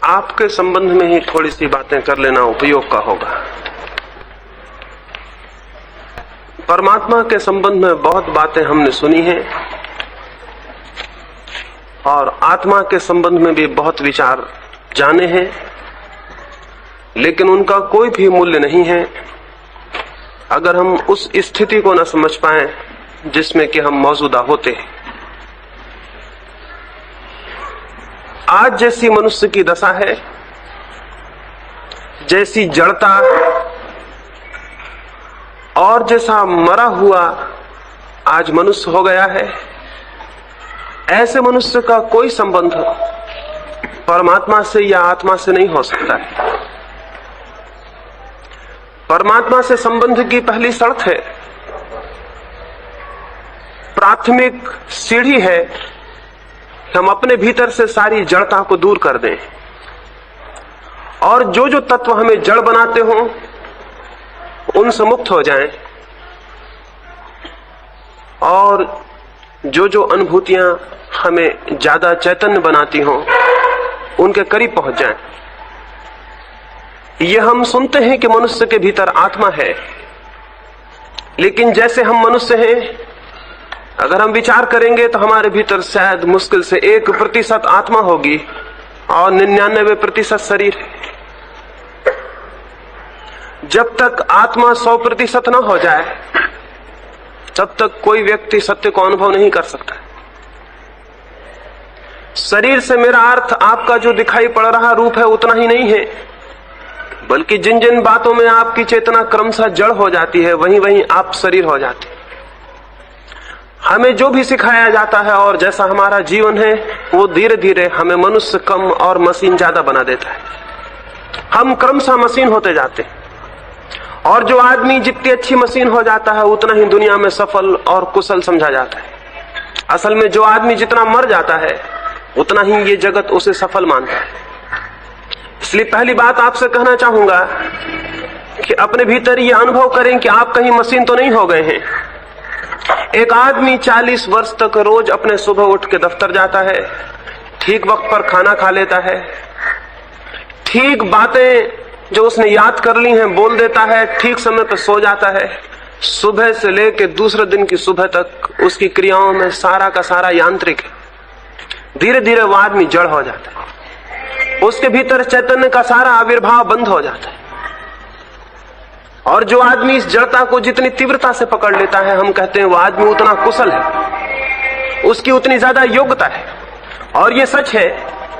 आपके संबंध में ही थोड़ी सी बातें कर लेना उपयोग का होगा। परमात्मा के संबंध में बहुत बातें हमने सुनी हैं और आत्मा के संबंध में भी बहुत विचार जाने हैं, लेकिन उनका कोई भी मूल्य नहीं है अगर हम उस स्थिति को न समझ पाएं जिसमें कि हम मौजूदा होते हैं। आज जैसी मनुष्य की दशा है, जैसी जड़ता और जैसा मरा हुआ आज मनुष्य हो गया है, ऐसे मनुष्य का कोई संबंध परमात्मा से या आत्मा से नहीं हो सकता है। परमात्मा से संबंध की पहली शर्त है, प्राथमिक सीढ़ी है, हम अपने भीतर से सारी जड़ता को दूर कर दें और जो जो तत्व हमें जड़ बनाते हों उनसे मुक्त हो जाएं और जो जो अनुभूतियां हमें ज्यादा चैतन्य बनाती हों उनके करीब पहुंच जाएं। ये हम सुनते हैं कि मनुष्य के भीतर आत्मा है, लेकिन जैसे हम मनुष्य हैं, अगर हम विचार करेंगे तो हमारे भीतर शायद मुश्किल से 1% आत्मा होगी और 99% शरीर है। जब तक आत्मा 100% न हो जाए तब तक कोई व्यक्ति सत्य को अनुभव नहीं कर सकता। शरीर से मेरा अर्थ आपका जो दिखाई पड़ रहा रूप है उतना ही नहीं है, बल्कि जिन जिन बातों में आपकी चेतना क्रमशः जड़ हो जाती है वहीं वहीं आप शरीर हो जाते हैं। हमें जो भी सिखाया जाता है और जैसा हमारा जीवन है वो धीरे धीरे हमें मनुष्य कम और मशीन ज्यादा बना देता है। हम क्रमशः मशीन होते जाते हैं और जो आदमी जितनी अच्छी मशीन हो जाता है उतना ही दुनिया में सफल और कुशल समझा जाता है। असल में जो आदमी जितना मर जाता है उतना ही ये जगत उसे सफल मानता है। इसलिए पहली बात आपसे कहना चाहूंगा कि अपने भीतर ये अनुभव करें कि आप कहीं मशीन तो नहीं हो गए हैं। एक आदमी 40 वर्ष तक रोज अपने सुबह उठ के दफ्तर जाता है, ठीक वक्त पर खाना खा लेता है, ठीक बातें जो उसने याद कर ली हैं बोल देता है, ठीक समय पर सो जाता है। सुबह से लेकर दूसरे दिन की सुबह तक उसकी क्रियाओं में सारा का सारा यांत्रिक है। धीरे धीरे वो आदमी जड़ हो जाता है, उसके भीतर चैतन्य का सारा आविर्भाव बंद हो जाता है। और जो आदमी इस जड़ता को जितनी तीव्रता से पकड़ लेता है, हम कहते हैं वो आदमी उतना कुशल है, उसकी उतनी ज्यादा योग्यता है। और ये सच है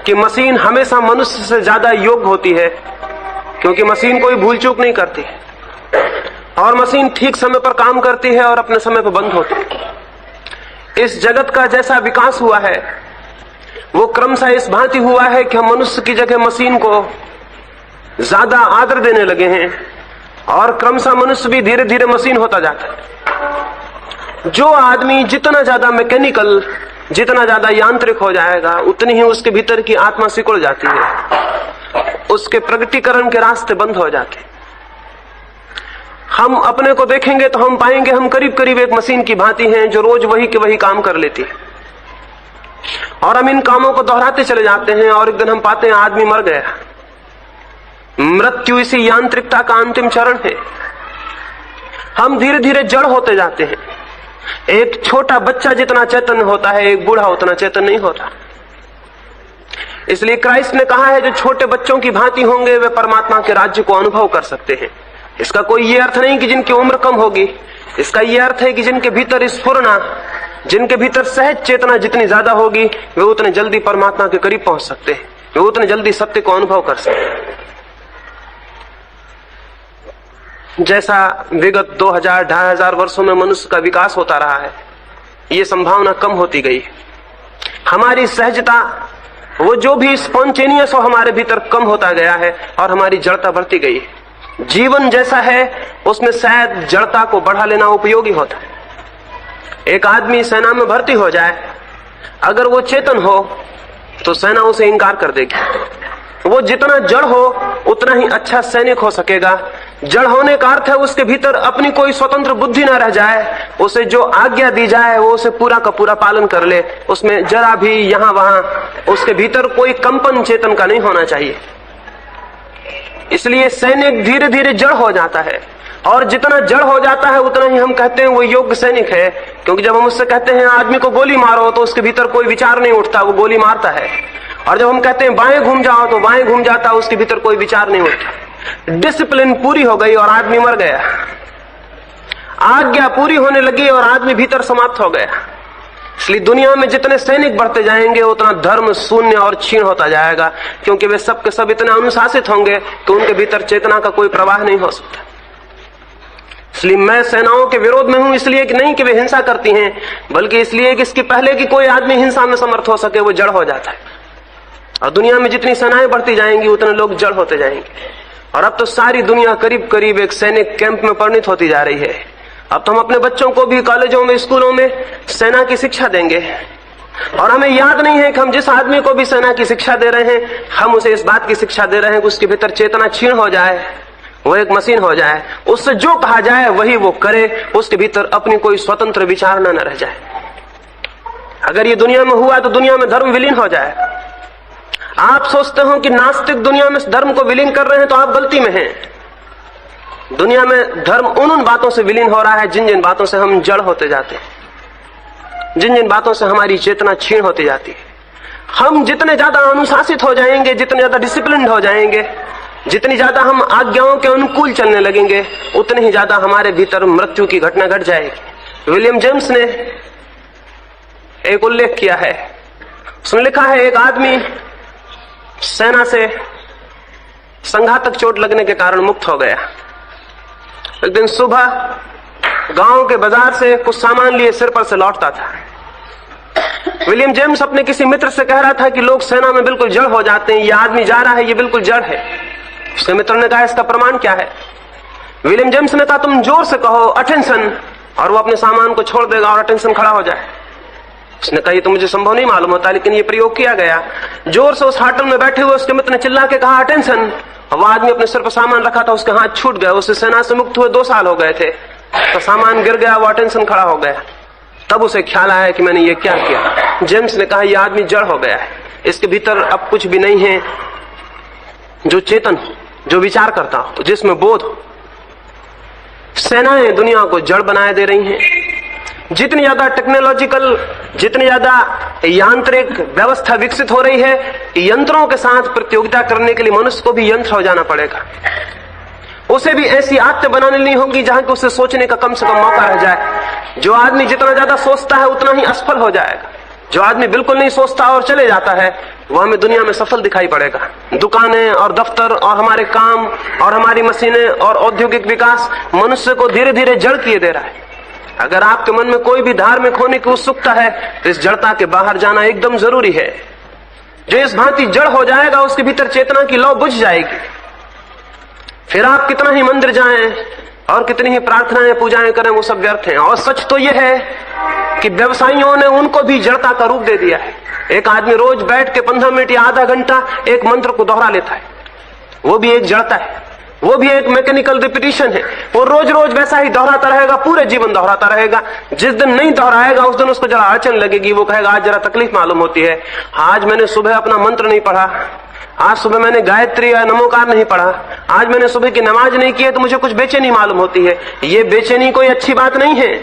कि मशीन हमेशा मनुष्य से ज्यादा योग्य होती है, क्योंकि मशीन कोई भूल चूक नहीं करती और मशीन ठीक समय पर काम करती है और अपने समय पर बंद होती है। इस जगत का जैसा विकास हुआ है वो क्रमशः इस भांति हुआ है कि हम मनुष्य की जगह मशीन को ज्यादा आदर देने लगे हैं और क्रमशः मनुष्य भी धीरे धीरे मशीन होता जाता है। जो आदमी जितना ज्यादा मैकेनिकल, जितना ज्यादा यांत्रिक हो जाएगा उतनी ही उसके भीतर की आत्मा सिकुड़ जाती है, उसके प्रगटीकरण के रास्ते बंद हो जाते हैं। हम अपने को देखेंगे तो हम पाएंगे हम करीब करीब एक मशीन की भांति हैं जो रोज वही के वही काम कर लेती है और हम इन कामों को दोहराते चले जाते हैं और एक दिन हम पाते हैं आदमी मर गया। मृत्यु इसी यांत्रिकता का अंतिम चरण है। हम धीरे धीरे जड़ होते जाते हैं। एक छोटा बच्चा जितना चैतन्य होता है एक बूढ़ा उतना चैतन्य नहीं होता। इसलिए क्राइस्ट ने कहा है जो छोटे बच्चों की भांति होंगे वे परमात्मा के राज्य को अनुभव कर सकते हैं। इसका कोई ये अर्थ नहीं कि जिनकी उम्र कम होगी, इसका ये अर्थ है कि जिनके भीतर स्फुरना, जिनके भीतर सहज चेतना जितनी ज्यादा होगी वे उतने जल्दी परमात्मा के करीब पहुंच सकते हैं, वे उतने जल्दी सत्य को अनुभव कर सकते हैं। जैसा विगत 2000-2500 वर्षों में मनुष्य का विकास होता रहा है, ये संभावना कम होती गई। हमारी सहजता, वो जो भी स्पॉन्टेनियस हो हमारे भीतर कम होता गया है और हमारी जड़ता बढ़ती गई है। जीवन जैसा है उसमें शायद जड़ता को बढ़ा लेना उपयोगी होता है। एक आदमी सेना में भर्ती हो जाए, अगर वो चेतन हो तो सेना उसे इनकार कर देगी। वो जितना जड़ हो उतना ही अच्छा सैनिक हो सकेगा जड़ होने का अर्थ है उसके भीतर अपनी कोई स्वतंत्र बुद्धि न रह जाए, उसे जो आज्ञा दी जाए वो उसे पूरा का पूरा पालन कर ले, उसमें जरा भी यहां वहां उसके भीतर कोई कंपन चेतन का नहीं होना चाहिए। इसलिए सैनिक धीरे धीरे जड़ हो जाता है, और जितना जड़ हो जाता है उतना ही हम कहते हैं वो योग्य सैनिक है। क्योंकि जब हम उससे कहते हैं आदमी को गोली मारो तो उसके भीतर कोई विचार नहीं उठता, वो गोली मारता है। और जब हम कहते हैं बाएं घूम जाओ तो बाएं घूम जाता, उसके भीतर कोई विचार नहीं उठता। डिसिप्लिन पूरी हो गई और आदमी मर गया, आज्ञा पूरी होने लगी और आदमी भीतर समाप्त हो गया। इसलिए दुनिया में जितने सैनिक बढ़ते जाएंगे उतना धर्म शून्य और क्षीण होता जाएगा, क्योंकि वे सब के सब इतने अनुशासित होंगे कि उनके भीतर चेतना का कोई प्रवाह नहीं हो सकता। इसलिए मैं सेनाओं के विरोध में हूं, इसलिए कि नहीं कि वे हिंसा करती हैं, बल्कि इसलिए कि इसके पहले कि कोई आदमी हिंसा में समर्थ हो सके वो जड़ हो जाता है। और दुनिया में जितनी सेनाएं बढ़ती जाएंगी उतने लोग जड़ होते जाएंगे। और अब तो सारी दुनिया करीब करीब एक सैनिक कैंप में परिणित होती जा रही है। अब तो हम अपने बच्चों को भी कॉलेजों में, स्कूलों में सेना की शिक्षा देंगे, और हमें याद नहीं है कि हम जिस आदमी को भी सेना की शिक्षा दे रहे हैं, हम उसे इस बात की शिक्षा दे रहे हैं कि उसके भीतर चेतना क्षीण हो जाए, वो एक मशीन हो जाए, उससे जो कहा जाए वही वो करे, उसके भीतर अपनी कोई स्वतंत्र विचार न रह जाए। अगर ये दुनिया में हुआ तो दुनिया में धर्म विलीन हो जाए। आप सोचते हो कि नास्तिक दुनिया में धर्म को विलीन कर रहे हैं तो आप गलती में हैं। दुनिया में धर्म उन बातों से विलीन हो रहा है जिन जिन बातों से हम जड़ होते जाते हैं, जिन जिन बातों से हमारी चेतना क्षीण होती जाती है। हम जितने ज्यादा अनुशासित हो जाएंगे, जितने ज्यादा डिसिप्लिन्ड हो जाएंगे, जितनी ज्यादा हम आज्ञाओं के अनुकूल चलने लगेंगे, उतनी ही ज्यादा हमारे भीतर मृत्यु की घटना घट जाएगी। विलियम जेम्स ने एक उल्लेख किया है, उसने लिखा है एक आदमी सेना से संघातक चोट लगने के कारण मुक्त हो गया। एक दिन सुबह गांव के बाजार से कुछ सामान लिए सिर पर से लौटता था। विलियम जेम्स अपने किसी मित्र से कह रहा था कि लोग सेना में बिल्कुल जड़ हो जाते हैं, ये आदमी जा रहा है ये बिल्कुल जड़ है। उसके मित्र ने कहा इसका प्रमाण क्या है? विलियम जेम्स ने कहा तुम जोर से कहो अटेंशन, और वो अपने सामान को छोड़ देगा और अटेंशन खड़ा हो जाए। उसने कहा ये तो मुझे संभव नहीं मालूम होता, लेकिन ये प्रयोग किया गया। जोर से उस होटल में बैठे हुए उसके मित्र ने चिल्ला के कहा अटेंशन, वो आदमी अपने सिर पर सामान रखा था, उसके हाथ छूट गए। उसे सेना से मुक्त हुए 2 साल हो गए थे, तो सामान गिर गया, वो अटेंशन खड़ा हो गया। तब उसे ख्याल आया कि मैंने ये क्या किया। जेम्स ने कहा यह आदमी जड़ हो गया है, इसके भीतर अब कुछ भी नहीं है जो चेतन हो, जो विचार करता हो, जिसमें बोध हो। सेनाएं दुनिया को जड़ बनाए दे रही हैं। जितनी ज्यादा टेक्नोलॉजिकल, जितनी ज्यादा यांत्रिक व्यवस्था विकसित हो रही है, यंत्रों के साथ प्रतियोगिता करने के लिए मनुष्य को भी यंत्र हो जाना पड़ेगा। उसे भी ऐसी आदतें बनानी नहीं होगी जहां कि उसे सोचने का कम से कम मौका रह जाए। जो आदमी जितना ज्यादा सोचता है उतना ही असफल हो जाएगा। जो आदमी बिल्कुल नहीं सोचता और चले जाता है वह हमें दुनिया में सफल दिखाई पड़ेगा। दुकानें और दफ्तर और हमारे काम और हमारी मशीनें और औद्योगिक विकास मनुष्य को धीरे धीरे जड़ किए दे रहा है। अगर आपके मन में कोई भी धार्मिक होने की उत्सुकता है तो इस जड़ता के बाहर जाना एकदम जरूरी है। जो इस भांति जड़ हो जाएगा उसके भीतर चेतना की लौ बुझ जाएगी। फिर आप कितना ही मंदिर जाएं और कितनी ही प्रार्थनाएं पूजाएं करें, वो सब व्यर्थ हैं। और सच तो यह है कि व्यवसायियों ने उनको भी जड़ता का रूप दे दिया है। एक आदमी रोज बैठ के 15 मिनट या आधा घंटा एक मंत्र को दोहरा लेता है, वो भी एक जड़ता है, वो भी एक मैकेनिकल रिपीटिशन है। वो रोज रोज वैसा ही दोहराता रहेगा, पूरे जीवन दोहराता रहेगा। जिस दिन नहीं दोहराएगा उस दिन उसको जरा अड़चन लगेगी, वो कहेगा आज जरा तकलीफ मालूम होती है, आज मैंने सुबह अपना मंत्र नहीं पढ़ा, आज सुबह मैंने गायत्री या नमोकार नहीं पढ़ा, आज मैंने सुबह की नमाज नहीं की है, तो मुझे कुछ बेचैनी मालूम होती है। ये बेचैनी कोई अच्छी बात नहीं है,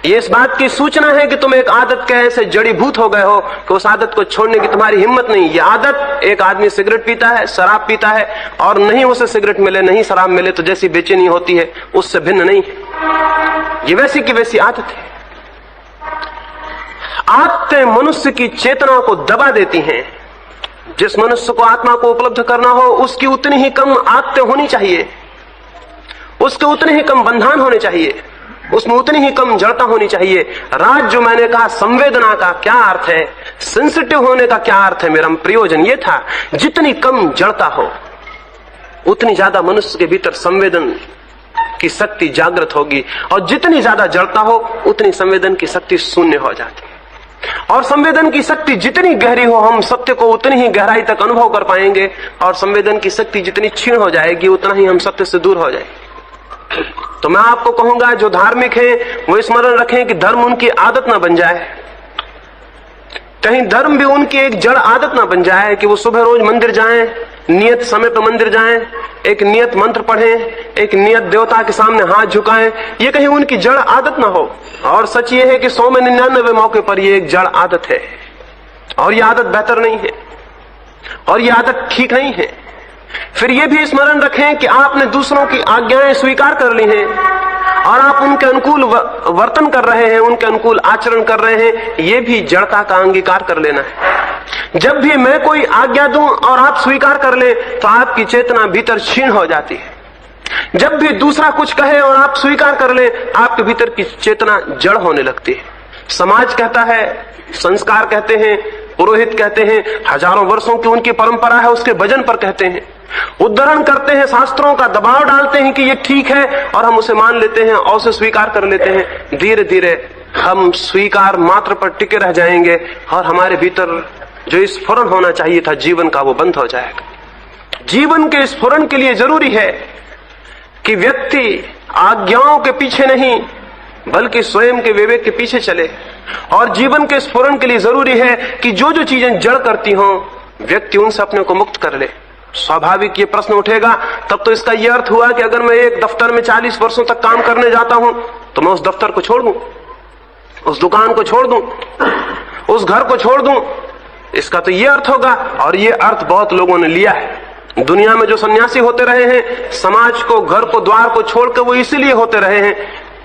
ये इस बात की सूचना है कि तुम एक आदत के ऐसे जड़ीभूत हो गए हो कि उस आदत को छोड़ने की तुम्हारी हिम्मत नहीं। ये आदत, एक आदमी सिगरेट पीता है, शराब पीता है और नहीं उसे सिगरेट मिले नहीं शराब मिले तो जैसी बेचैनी होती है उससे भिन्न नहीं है। ये वैसी की वैसी आदत है। आदतें मनुष्य की चेतना को दबा देती हैं। जिस मनुष्य को आत्मा को उपलब्ध करना हो उसकी उतनी ही कम आदतें होनी चाहिए, उसके उतने ही कम बंधन होने चाहिए, उसमें उतनी ही कम जड़ता होनी चाहिए। राज जो मैंने कहा संवेदना का क्या अर्थ है, सेंसिटिव होने का क्या अर्थ है, मेरा प्रयोजन ये था जितनी कम जड़ता हो उतनी ज्यादा मनुष्य के भीतर संवेदन की शक्ति जागृत होगी, और जितनी ज्यादा जड़ता हो उतनी संवेदन की शक्ति शून्य हो जाती है। और संवेदन की शक्ति जितनी गहरी हो हम सत्य को उतनी ही गहराई तक अनुभव कर पाएंगे, और संवेदन की शक्ति जितनी क्षीण हो जाएगी उतना ही हम सत्य से दूर हो जाएंगे। तो मैं आपको कहूंगा जो धार्मिक है वो स्मरण रखें कि धर्म उनकी आदत ना बन जाए, कहीं धर्म भी उनकी एक जड़ आदत ना बन जाए कि वो सुबह रोज मंदिर जाएं, नियत समय पर मंदिर जाएं, एक नियत मंत्र पढ़ें, एक नियत देवता के सामने हाथ झुकाएं, ये कहीं उनकी जड़ आदत ना हो। और सच ये है कि 100 में 99 मौके पर ये एक जड़ आदत है और ये आदत बेहतर नहीं है और ये आदत ठीक नहीं है। फिर ये भी स्मरण रखें कि आपने दूसरों की आज्ञाएं स्वीकार कर ली हैं और आप उनके अनुकूल वर्तन कर रहे हैं, उनके अनुकूल आचरण कर रहे हैं, ये भी जड़ता का अंगीकार कर लेना है। जब भी मैं कोई आज्ञा दूं और आप स्वीकार कर लें तो आपकी चेतना भीतर क्षीण हो जाती है। जब भी दूसरा कुछ कहे और आप स्वीकार कर लें, आपके भीतर की चेतना जड़ होने लगती है। समाज कहता है, संस्कार कहते हैं, पुरोहित कहते हैं, हजारों वर्षों की उनकी परंपरा है, उसके वजन पर कहते हैं, उद्धरण करते हैं, शास्त्रों का दबाव डालते हैं कि ये ठीक है और हम उसे मान लेते हैं और उसे स्वीकार कर लेते हैं। धीरे धीरे हम स्वीकार मात्र पर टिके रह जाएंगे और हमारे भीतर जो स्फुरन होना चाहिए था जीवन का, वो बंद हो जाएगा। जीवन के स्फुरन के लिए जरूरी है कि व्यक्ति आज्ञाओं के पीछे नहीं बल्कि स्वयं के विवेक के पीछे चले। और जीवन के स्फुरन के लिए जरूरी है कि जो जो चीजें जड़ करती हों व्यक्ति उनसे अपने को मुक्त कर ले। स्वाभाविक ये प्रश्न उठेगा तब तो इसका यह अर्थ हुआ कि अगर मैं एक दफ्तर में 40 वर्षों तक काम करने जाता हूं तो मैं उस दफ्तर को छोड़ दूं, उस दुकान को छोड़ दूं, उस घर को छोड़ दूं। इसका तो ये अर्थ होगा और ये अर्थ बहुत लोगों ने लिया है। दुनिया में जो सन्यासी होते रहे हैं, समाज को, घर को, द्वार को छोड़कर वो इसीलिए होते रहे हैं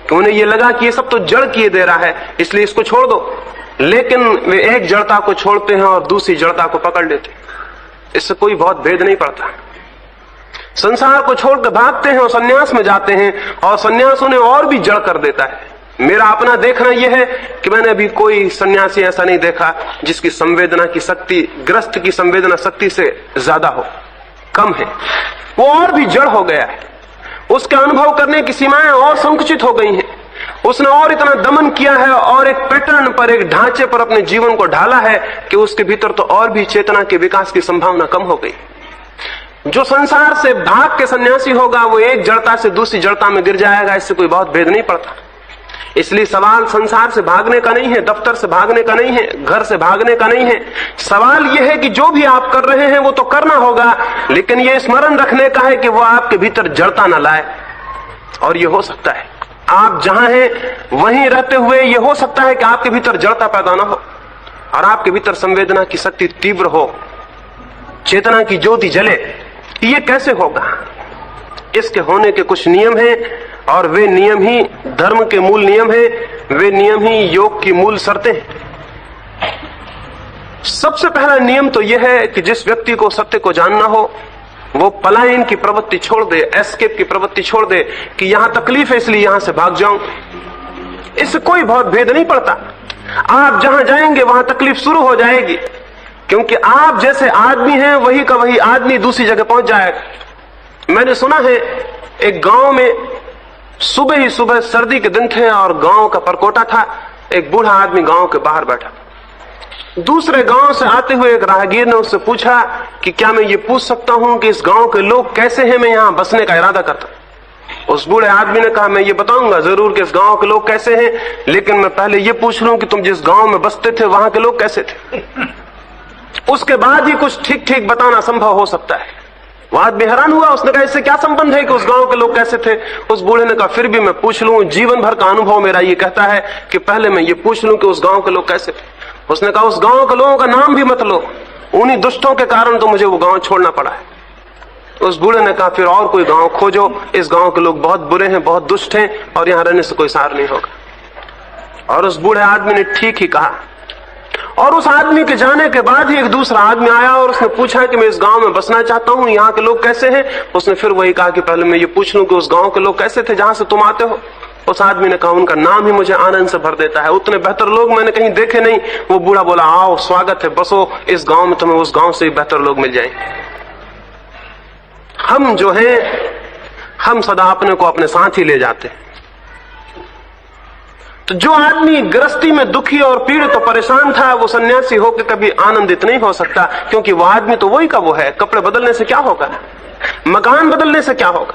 कि उन्हें ये लगा कि ये सब तो जड़ किए दे रहा है, इसलिए इसको छोड़ दो। लेकिन वे एक जड़ता को छोड़ते हैं और दूसरी जड़ता को पकड़ लेते हैं। इससे कोई बहुत भेद नहीं पड़ता। संसार को छोड़कर भागते हैं और सन्यास में जाते हैं और सन्यास उन्हें और भी जड़ कर देता है। मेरा अपना देखना यह है कि मैंने अभी कोई सन्यासी ऐसा नहीं देखा जिसकी संवेदना की शक्ति ग्रस्त की संवेदना शक्ति से ज्यादा हो, कम है। वो और भी जड़ हो गया है, उसके अनुभव करने की सीमाएं और संकुचित हो गई हैं। उसने और इतना दमन किया है और एक पैटर्न पर, एक ढांचे पर अपने जीवन को ढाला है कि उसके भीतर तो और भी चेतना के विकास की संभावना कम हो गई। जो संसार से भाग के सन्यासी होगा वो एक जड़ता से दूसरी जड़ता में गिर जाएगा, इससे कोई बहुत भेद नहीं पड़ता। इसलिए सवाल संसार से भागने का नहीं है, दफ्तर से भागने का नहीं है, घर से भागने का नहीं है। सवाल यह है कि जो भी आप कर रहे हैं वो तो करना होगा, लेकिन यह स्मरण रखने का है कि वो आपके भीतर जड़ता न लाए। और यह हो सकता है आप जहां हैं वहीं रहते हुए यह हो सकता है कि आपके भीतर जड़ता पैदा न हो और आपके भीतर संवेदना की शक्ति तीव्र हो, चेतना की ज्योति जले। ये कैसे होगा? इसके होने के कुछ नियम हैं और वे नियम ही धर्म के मूल नियम हैं, वे नियम ही योग की मूल शर्तें हैं। सबसे पहला नियम तो यह है कि जिस व्यक्ति को सत्य को जानना हो वो पलायन की प्रवृत्ति छोड़ दे, एस्केप की प्रवृत्ति छोड़ दे कि यहां तकलीफ है इसलिए यहां से भाग जाऊं। इससे कोई बहुत भेद नहीं पड़ता। आप जहां जाएंगे वहां तकलीफ शुरू हो जाएगी, क्योंकि आप जैसे आदमी हैं वही का वही आदमी दूसरी जगह पहुंच जाएगा। मैंने सुना है एक गांव में सुबह ही सुबह सर्दी के दिन थे और गांव का परकोटा था। एक बूढ़ा आदमी गांव के बाहर बैठा। दूसरे गांव से आते हुए एक राहगीर ने उससे पूछा कि क्या मैं ये पूछ सकता हूं कि इस गांव के लोग कैसे हैं, मैं यहां बसने का इरादा करता। उस बूढ़े आदमी ने कहा मैं ये बताऊंगा जरूर कि इस गांव के लोग कैसे हैं, लेकिन मैं पहले ये पूछ लूं कि तुम जिस गांव में बसते थे वहां के लोग कैसे थे, उसके बाद ही कुछ ठीक ठीक बताना संभव हो सकता है। वो आदमी हैरान हुआ, उसने कहा इससे क्या संबंध है कि उस गांव के लोग कैसे थे। उस बूढ़े ने कहा फिर भी मैं पूछ लूं, जीवन भर का अनुभव मेरा ये कहता है कि पहले मैं ये पूछ लूं कि उस गांव के लोग कैसे थे। उसने कहा उस गांव के लोगों का नाम भी मत लो, उन्हीं दुष्टों के कारण तो मुझे वो गांव छोड़ना पड़ा है। उस बूढ़े ने कहा फिर और कोई गांव खोजो, इस गांव के लोग बहुत बुरे हैं, बहुत दुष्ट हैं और यहां रहने से कोई सार नहीं होगा। और उस बूढ़े आदमी ने ठीक ही कहा। और उस आदमी के जाने के बाद ही एक दूसरा आदमी आया और उसने पूछा कि मैं इस गांव में बसना चाहता हूं, यहाँ के लोग कैसे हैं। उसने फिर वही कहा कि पहले मैं ये पूछ लूं कि उस गांव के लोग कैसे थे जहां से तुम आते हो। उस आदमी ने कहा उनका नाम ही मुझे आनंद से भर देता है, उतने बेहतर लोग मैंने कहीं देखे नहीं। वो बूढ़ा बोला आओ स्वागत है, बसो इस गांव में, तुम्हें उस गांव से ही बेहतर लोग मिल जाएंगे। हम जो हैं हम सदा अपने को अपने साथ ही ले जाते हैं। तो जो आदमी गृहस्थी में दुखी और पीड़ित और परेशान था वो सन्यासी होकर कभी आनंदित नहीं हो सकता, क्योंकि वो आदमी तो वही का वो है। कपड़े बदलने से क्या होगा, मकान बदलने से क्या होगा,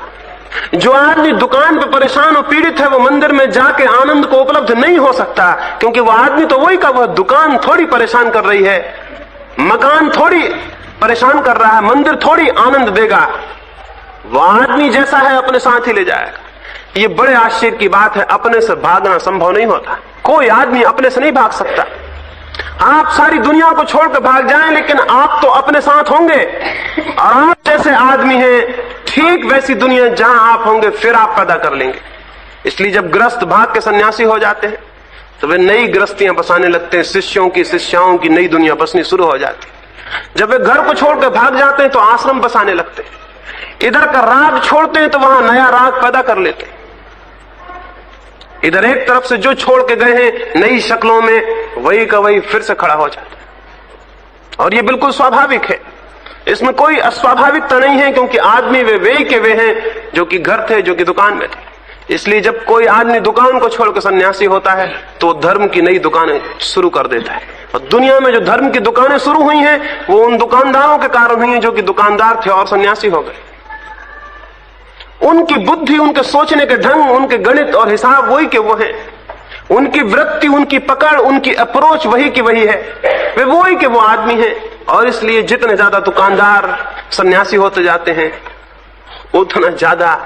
जो आदमी दुकान पे परेशान और पीड़ित है वो मंदिर में जाके आनंद को उपलब्ध नहीं हो सकता, क्योंकि वो आदमी तो वही का वह दुकान थोड़ी परेशान कर रही है, मकान थोड़ी परेशान कर रहा है, मंदिर थोड़ी आनंद देगा। वह आदमी जैसा है अपने साथ ही ले जाएगा। ये बड़े आश्चर्य की बात है, अपने से भागना संभव नहीं होता। कोई आदमी अपने से नहीं भाग सकता। आप सारी दुनिया को छोड़कर भाग जाएं, लेकिन आप तो अपने साथ होंगे। और आप जैसे आदमी हैं, ठीक वैसी दुनिया जहां आप होंगे फिर आप पैदा कर लेंगे। इसलिए जब गृहस्थ भाग के सन्यासी हो जाते हैं तो वे नई गृहस्थियां बसाने लगते हैं, शिष्यों की शिष्याओं की नई दुनिया बसनी शुरू हो जाती है। जब वे घर को छोड़कर भाग जाते हैं तो आश्रम बसाने लगते हैं। इधर का राग छोड़ते हैं तो वहां नया राग पैदा कर लेते हैं। इधर एक तरफ से जो छोड़ के गए हैं नई शक्लों में, वही का वही फिर से खड़ा हो जाता है। और ये बिल्कुल स्वाभाविक है, इसमें कोई अस्वाभाविकता नहीं है, क्योंकि आदमी वे के वे हैं जो कि घर थे, जो कि दुकान में थे। इसलिए जब कोई आदमी दुकान को छोड़कर सन्यासी होता है तो धर्म की नई दुकानें शुरू कर देता है। और दुनिया में जो धर्म की दुकानें शुरू हुई हैं वो उन दुकानदारों के कारण हुई हैं जो कि दुकानदार थे और सन्यासी हो गए। उनकी बुद्धि, उनके सोचने के ढंग, उनके गणित और हिसाब वही के वो हैं। उनकी वृत्ति, उनकी पकड़, उनकी अप्रोच वही की वही है। वे वही के वो आदमी हैं। और इसलिए जितने ज्यादा दुकानदार सन्यासी होते जाते हैं उतना ज्यादा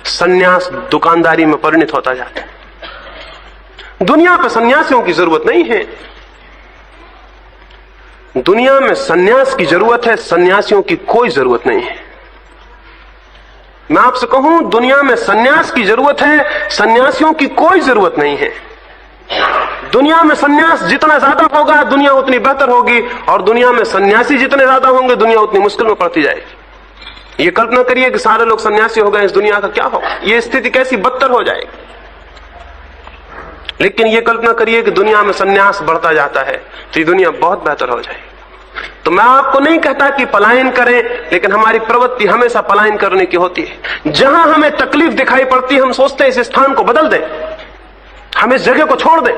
सन्यास दुकानदारी में परिणत होता जाता है। दुनिया पर सन्यासियों की जरूरत नहीं है। दुनिया में सन्यास की जरूरत है, सन्यासियों की कोई जरूरत नहीं है। मैं आपसे कहूं, दुनिया में सन्यास की जरूरत है, सन्यासियों की कोई जरूरत नहीं है। दुनिया में सन्यास जितना ज्यादा होगा दुनिया उतनी बेहतर होगी, और दुनिया में सन्यासी जितने ज्यादा होंगे दुनिया उतनी मुश्किल में पड़ती जाएगी। ये कल्पना करिए कि सारे लोग सन्यासी हो गए, इस दुनिया का क्या होगा? ये स्थिति कैसी बदतर हो जाएगी। लेकिन ये कल्पना करिए कि दुनिया में सन्यास बढ़ता जाता है तो ये दुनिया बहुत बेहतर हो जाएगी। तो मैं आपको नहीं कहता कि पलायन करें, लेकिन हमारी प्रवृत्ति हमेशा पलायन करने की होती है। जहां हमें तकलीफ दिखाई पड़ती है हम सोचते हैं इस स्थान को बदल दें, हम इस जगह को छोड़ दें।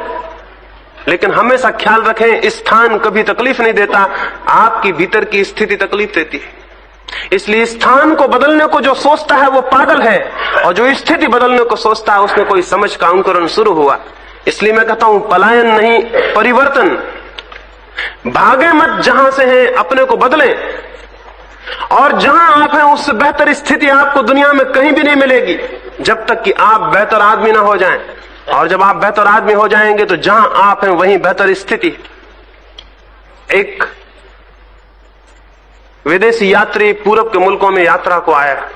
लेकिन हमेशा ख्याल रखें, स्थान कभी तकलीफ नहीं देता, आपकी भीतर की स्थिति तकलीफ देती है। इसलिए स्थान को बदलने को जो सोचता है वो पागल है, और जो स्थिति बदलने को सोचता है उसमें कोई समझ का अंकुरण शुरू हुआ। इसलिए मैं कहता हूं पलायन नहीं, परिवर्तन। भागे मत, जहां से हैं अपने को बदलें, और जहां आप हैं उससे बेहतर स्थिति आपको दुनिया में कहीं भी नहीं मिलेगी जब तक कि आप बेहतर आदमी ना हो जाएं। और जब आप बेहतर आदमी हो जाएंगे तो जहां आप हैं वहीं बेहतर स्थिति। एक विदेशी यात्री पूरब के मुल्कों में यात्रा को आया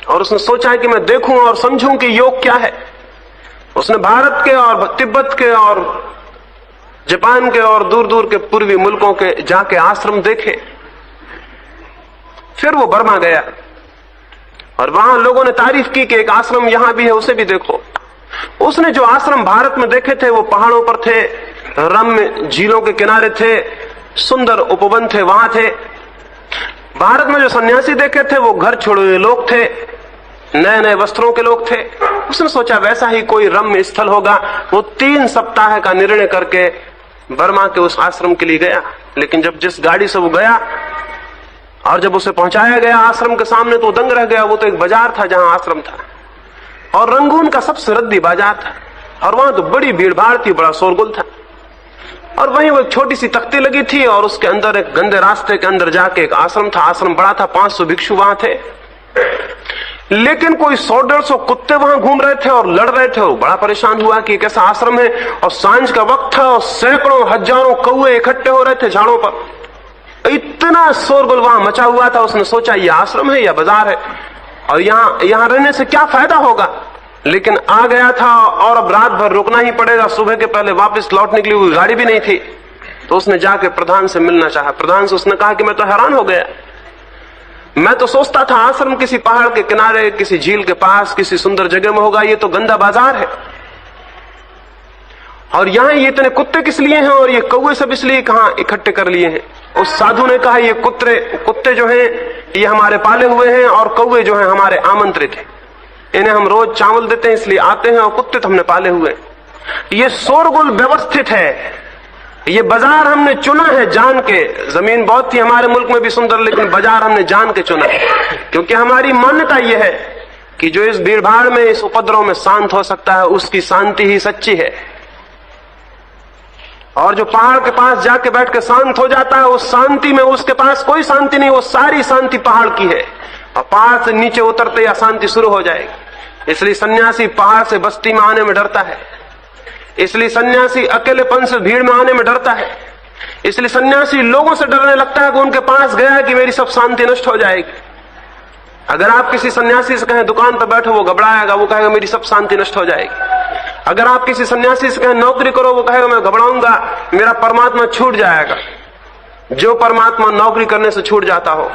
और उसने सोचा कि मैं देखूं और समझूं कि योग क्या है। उसने भारत के और तिब्बत के और जापान के और दूर दूर के पूर्वी मुल्कों के जाके आश्रम देखे। फिर वो बर्मा गया और वहां लोगों ने तारीफ की कि एक आश्रम यहां भी है, उसे भी देखो। उसने जो आश्रम भारत में देखे थे वो पहाड़ों पर थे, रम्य झीलों के किनारे थे, सुंदर उपवन थे, वहां थे। भारत में जो सन्यासी देखे थे वो घर छोड़े हुए लोग थे, नए नए वस्त्रों के लोग थे। उसने सोचा वैसा ही कोई रम्य स्थल होगा। वो 3 सप्ताह का निर्णय करके बर्मा के उस आश्रम के लिए गया। लेकिन जब जिस गाड़ी से वो गया और जब उसे पहुंचाया गया आश्रम के सामने तो दंग रह गया। वो तो एक बाजार था जहां आश्रम था, और रंगून का सबसे रद्दी बाजार था, और वहां तो बड़ी भीड़ भाड़ थी, बड़ा शोरगुल था। और वहीं वो एक छोटी सी तख्ती लगी थी और उसके अंदर एक गंदे रास्ते के अंदर जाके एक आश्रम था। आश्रम बड़ा था, 500 भिक्षु वहां थे, लेकिन कोई 100-150 कुत्ते वहां घूम रहे थे और लड़ रहे थे। और बड़ा परेशान हुआ कि कैसा आश्रम है, और सांझ का वक्त था और सैकड़ों हजारों कौवे इकट्ठे हो रहे थे झाड़ों पर। इतना शोरगुल वहां मचा हुआ था। उसने सोचा ये आश्रम है या बाजार है, और यहां रहने से क्या फायदा होगा। लेकिन आ गया था और अब रात भर रुकना ही पड़ेगा, सुबह के पहले वापस लौटने के लिए कोई गाड़ी भी नहीं थी। तो उसने जाके प्रधान से मिलना चाहा। प्रधान से उसने कहा कि मैं तो हैरान हो गया, मैं तो सोचता था आश्रम किसी पहाड़ के किनारे, किसी झील के पास, किसी सुंदर जगह में होगा, ये तो गंदा बाजार है। और यहां ये इतने कुत्ते किस लिए हैं और ये कौवे सब इसलिए कहां इकट्ठे कर लिए हैं। उस साधु ने कहा ये कुत्ते जो हैं ये हमारे पाले हुए हैं, और कौवे जो हैं हमारे आमंत्रित हैं। इन्हें हम रोज चावल देते हैं इसलिए आते हैं, और कुत्ते तो हमने पाले हुए हैं। ये शोरगुल व्यवस्थित है, ये बाजार हमने चुना है जान के। जमीन बहुत थी हमारे मुल्क में भी सुंदर, लेकिन बाजार हमने जान के चुना है, क्योंकि हमारी मान्यता यह है कि जो इस भीड़ भाड़ में, इस उपद्रव में शांत हो सकता है, उसकी शांति ही सच्ची है। और जो पहाड़ के पास जाके बैठ के शांत हो जाता है, उस शांति में उसके पास कोई शांति नहीं, वो सारी शांति पहाड़ की है। और पहाड़ से नीचे उतरते ही अशांति शुरू हो जाएगी। इसलिए सन्यासी पहाड़ से बस्ती में आने में डरता है, इसलिए सन्यासी अकेलेपन से भीड़ में आने में डरता है, इसलिए सन्यासी लोगों से डरने लगता है कि उनके पास गया कि मेरी सब शांति नष्ट हो जाएगी। अगर आप किसी सन्यासी से कहें दुकान पर बैठो, वो घबराएगा, वो कहेगा मेरी सब शांति नष्ट हो जाएगी। अगर आप किसी सन्यासी से कहें नौकरी करो, वो कहेगा मैं घबराऊंगा, मेरा परमात्मा छूट जाएगा। जो परमात्मा नौकरी करने से छूट जाता हो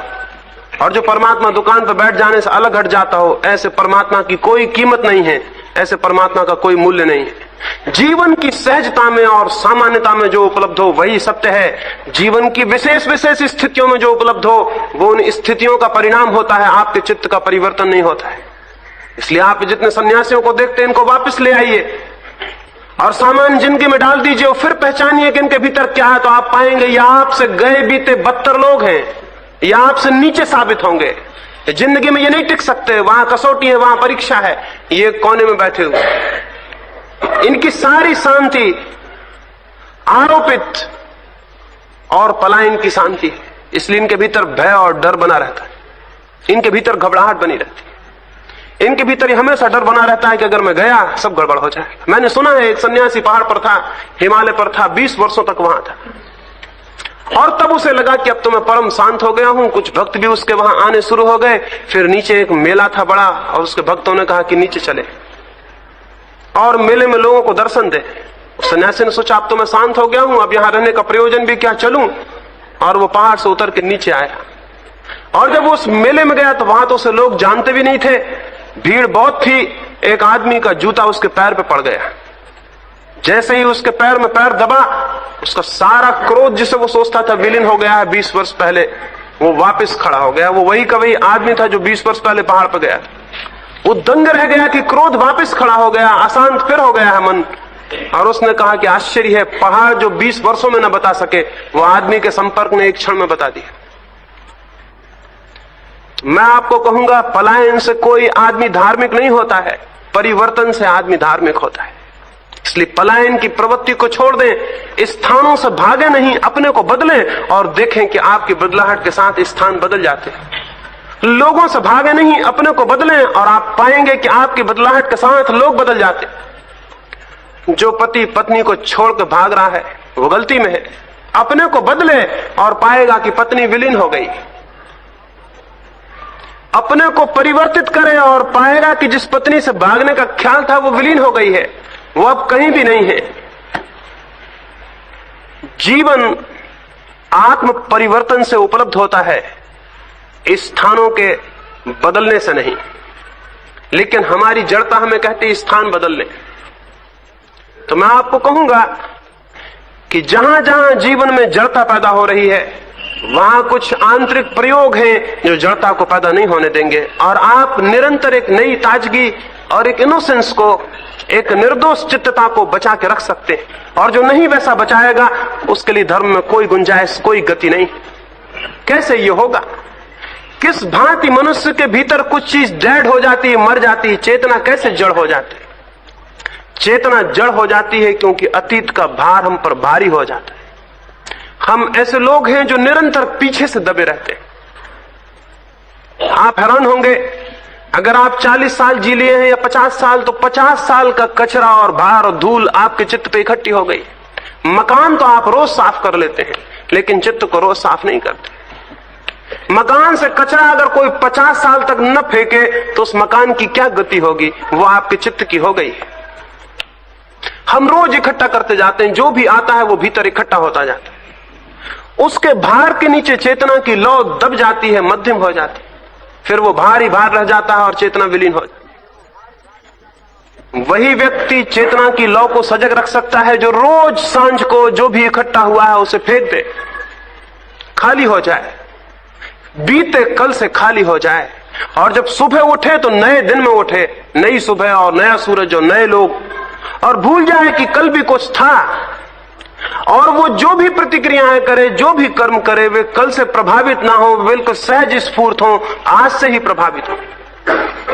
और जो परमात्मा दुकान पर बैठ जाने से अलग हट जाता हो, ऐसे परमात्मा की कोई कीमत नहीं है, ऐसे परमात्मा का कोई मूल्य नहीं है। जीवन की सहजता में और सामान्यता में जो उपलब्ध हो वही सत्य है। जीवन की विशेष विशेष स्थितियों में जो उपलब्ध हो वो उन स्थितियों का परिणाम होता है, आपके चित्त का परिवर्तन नहीं होता है। इसलिए आप जितने सन्यासियों को देखते हैं, इनको वापस ले आइए और सामान्य जिंदगी में डाल दीजिए और फिर पहचानिए कि इनके भीतर क्या है, तो आप पाएंगे या आपसे गए बीते बदतर लोग हैं या आपसे नीचे साबित होंगे। जिंदगी में ये नहीं टिक सकते, वहां कसौटी है, वहां परीक्षा है, ये कोने में बैठे हुए। इनकी सारी शांति आरोपित और पलायन की शांति है, इसलिए इनके भीतर भय और डर बना रहता है, इनके भीतर घबराहट बनी रहती है, इनके भीतर हमेशा डर बना रहता है कि अगर मैं गया सब गड़बड़ हो जाएगा। मैंने सुना है एक सन्यासी पहाड़ पर था, हिमालय पर था, 20 वर्षों तक वहां था और तब उसे लगा कि अब तो मैं परम शांत हो गया हूं। कुछ भक्त भी उसके वहां आने शुरू हो गए। फिर नीचे एक मेला था बड़ा और उसके भक्तों ने कहा कि नीचे चले और मेले में लोगों को दर्शन दे। सन्यासी ने सोचा अब तो मैं शांत हो गया हूं, अब यहां रहने का प्रयोजन भी क्या, चलूं। और वो पहाड़ से उतर के नीचे आया और जब वो उस मेले में गया तो वहां तो उसे लोग जानते भी नहीं थे, भीड़ बहुत थी। एक आदमी का जूता उसके पैर पे पड़ गया। जैसे ही उसके पैर में पैर दबा, उसका सारा क्रोध जिसे वो सोचता था विलीन हो गया है 20 वर्ष पहले, वो वापस खड़ा हो गया। वो वही का वही आदमी था जो 20 वर्ष पहले पहाड़ पर गया। वो दंग रह गया कि क्रोध वापस खड़ा हो गया, अशांत फिर हो गया है मन। और उसने कहा कि आश्चर्य है, पहाड़ जो 20 वर्षों में न बता सके, वो आदमी के संपर्क ने एक क्षण में बता दिया। मैं आपको कहूंगा, पलायन से कोई आदमी धार्मिक नहीं होता है, परिवर्तन से आदमी धार्मिक होता है। इसलिए पलायन की प्रवृत्ति को छोड़ दें, स्थानों से भागे नहीं, अपने को बदलें और देखें कि आपकी बदलाहट के साथ स्थान बदल जाते हैं। लोगों से भागे नहीं, अपने को बदलें और आप पाएंगे कि आपकी बदलाहट के साथ लोग बदल जाते हैं। जो पति पत्नी को छोड़ के भाग रहा है वो गलती में है, अपने को बदले और पाएगा कि पत्नी विलीन हो गई। अपने को परिवर्तित करे और पाएगा कि जिस पत्नी से भागने का ख्याल था वो विलीन हो गई है, वो अब कहीं भी नहीं है। जीवन आत्म परिवर्तन से उपलब्ध होता है, स्थानों के बदलने से नहीं। लेकिन हमारी जड़ता हमें कहती स्थान बदल ले। तो मैं आपको कहूंगा कि जहां जहां जीवन में जड़ता पैदा हो रही है, वहां कुछ आंतरिक प्रयोग हैं जो जड़ता को पैदा नहीं होने देंगे, और आप निरंतर एक नई ताजगी और एक इनोसेंस को, एक निर्दोष चित्तता को बचा के रख सकते हैं। और जो नहीं वैसा बचाएगा उसके लिए धर्म में कोई गुंजाइश, कोई गति नहीं। कैसे ये होगा? किस भांति मनुष्य के भीतर कुछ चीज डेड हो जाती है, मर जाती है, चेतना कैसे जड़ हो जाती है? चेतना जड़ हो जाती है क्योंकि अतीत का भार हम पर भारी हो जाता है। हम ऐसे लोग हैं जो निरंतर पीछे से दबे रहते हैं। आप हैरान होंगे, अगर आप 40 साल जी लिए हैं या 50 साल, तो 50 साल का कचरा और भार और धूल आपके चित्त पे इकट्ठी हो गई। मकान तो आप रोज साफ कर लेते हैं, लेकिन चित्त को रोज साफ नहीं करते। मकान से कचरा अगर कोई 50 साल तक न फेंके तो उस मकान की क्या गति होगी? वो आपके चित्त की हो गई है। हम रोज इकट्ठा करते जाते हैं, जो भी आता है वो भीतर इकट्ठा होता जाता है। उसके भार के नीचे चेतना की लौ दब जाती है, मध्यम हो जाती है, फिर वो भारी भार रह जाता है और चेतना विलीन हो जाती है। वही व्यक्ति चेतना की लौ को सजग रख सकता है जो रोज सांझ को जो भी इकट्ठा हुआ है उसे फेंक दे, खाली हो जाए, बीते कल से खाली हो जाए, और जब सुबह उठे तो नए दिन में उठे, नई सुबह और नया सूरज और नए लोग, और भूल जाए कि कल भी कुछ था। और वो जो भी प्रतिक्रियाएं करे, जो भी कर्म करे, वे कल से प्रभावित ना हो, बिल्कुल सहज स्फूर्त हो, आज से ही प्रभावित हो।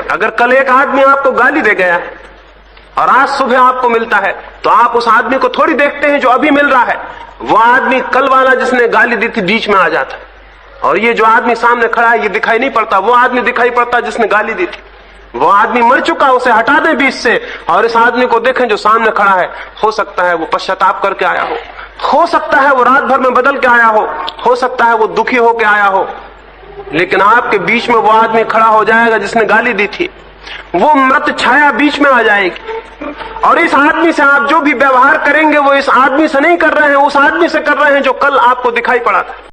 अगर कल एक आदमी आपको गाली दे गया है और आज सुबह आपको मिलता है, तो आप उस आदमी को थोड़ी देखते हैं जो अभी मिल रहा है। वो आदमी कल वाला जिसने गाली दी थी बीच में आ जाता है, और ये जो आदमी सामने खड़ा है ये दिखाई नहीं पड़ता, वो आदमी दिखाई पड़ता जिसने गाली दी थी। वो आदमी मर चुका, उसे हटा दें बीच से, और इस आदमी को देखें जो सामने खड़ा है। हो सकता है वो पश्चाताप करके आया हो सकता है वो रात भर में बदल के आया हो सकता है वो दुखी होके आया हो, लेकिन आपके बीच में वो आदमी खड़ा हो जाएगा जिसने गाली दी थी। वो मृत छाया बीच में आ जाएगी, और इस आदमी से आप जो भी व्यवहार करेंगे वो इस आदमी से नहीं कर रहे हैं, उस आदमी से कर रहे हैं जो कल आपको दिखाई पड़ा था।